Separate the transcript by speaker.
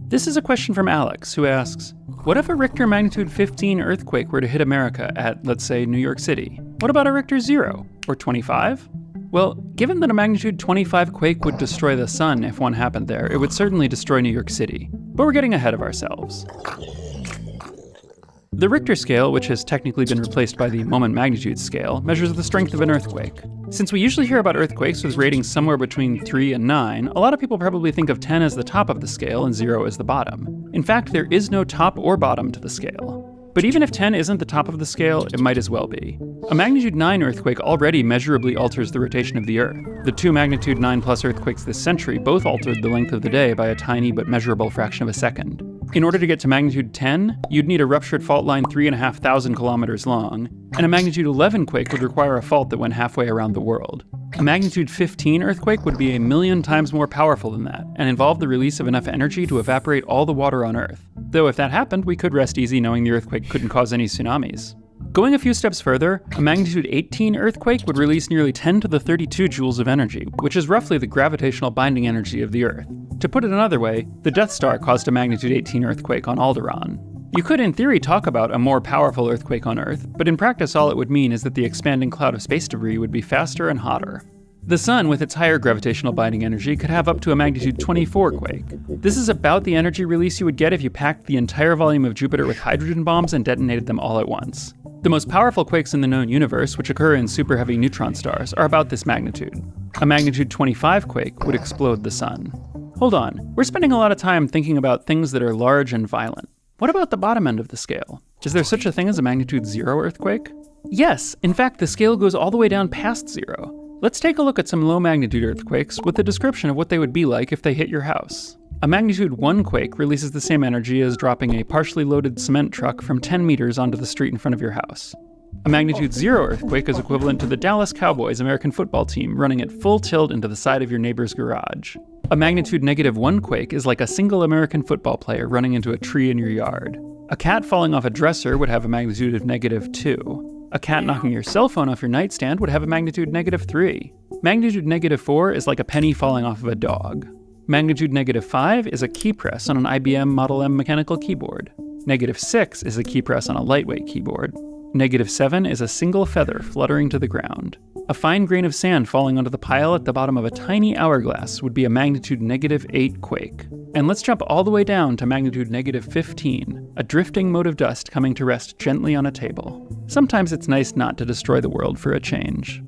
Speaker 1: This is a question from Alex, who asks, what if a Richter magnitude 15 earthquake were to hit America at, let's say, New York City? What about a Richter 0 or 25? Well, given that a magnitude 25 quake would destroy the sun if one happened there, it would certainly destroy New York City. But we're getting ahead of ourselves. The Richter scale, which has technically been replaced by the moment magnitude scale, measures the strength of an earthquake. Since we usually hear about earthquakes with ratings somewhere between 3 and 9, a lot of people probably think of 10 as the top of the scale and 0 as the bottom. In fact, there is no top or bottom to the scale. But even if 10 isn't the top of the scale, it might as well be. A magnitude 9 earthquake already measurably alters the rotation of the Earth. The 2 magnitude 9+ earthquakes this century both altered the length of the day by a tiny but measurable fraction of a second. In order to get to magnitude 10, you'd need a ruptured fault line 3,500 kilometers long, and a magnitude 11 quake would require a fault that went halfway around the world. A magnitude 15 earthquake would be 1,000,000 times more powerful than that, and involve the release of enough energy to evaporate all the water on Earth. Though if that happened, we could rest easy knowing the earthquake couldn't cause any tsunamis. Going a few steps further, a magnitude 18 earthquake would release nearly 10 to the 32 joules of energy, which is roughly the gravitational binding energy of the Earth. To put it another way, the Death Star caused a magnitude 18 earthquake on Alderaan. You could in theory talk about a more powerful earthquake on Earth, but in practice all it would mean is that the expanding cloud of space debris would be faster and hotter. The Sun, with its higher gravitational binding energy, could have up to a magnitude 24 quake. This is about the energy release you would get if you packed the entire volume of Jupiter with hydrogen bombs and detonated them all at once. The most powerful quakes in the known universe, which occur in superheavy neutron stars, are about this magnitude. A magnitude 25 quake would explode the Sun. Hold on, we're spending a lot of time thinking about things that are large and violent. What about the bottom end of the scale? Is there such a thing as a magnitude 0 earthquake? Yes, in fact the scale goes all the way down past 0. Let's take a look at some low magnitude earthquakes with a description of what they would be like if they hit your house. A magnitude 1 quake releases the same energy as dropping a partially loaded cement truck from 10 meters onto the street in front of your house. A magnitude 0 earthquake is equivalent to the Dallas Cowboys American football team running at full tilt into the side of your neighbor's garage. A magnitude -1 quake is like a single American football player running into a tree in your yard. A cat falling off a dresser would have a magnitude of -2. A cat knocking your cell phone off your nightstand would have a magnitude -3. Magnitude -4 is like a penny falling off of a dog. Magnitude -5 is a key press on an IBM Model M mechanical keyboard. -6 is a key press on a lightweight keyboard. -7 is a single feather fluttering to the ground. A fine grain of sand falling onto the pile at the bottom of a tiny hourglass would be a magnitude -8 quake. And let's jump all the way down to magnitude -15, a drifting mote of dust coming to rest gently on a table. Sometimes it's nice not to destroy the world for a change.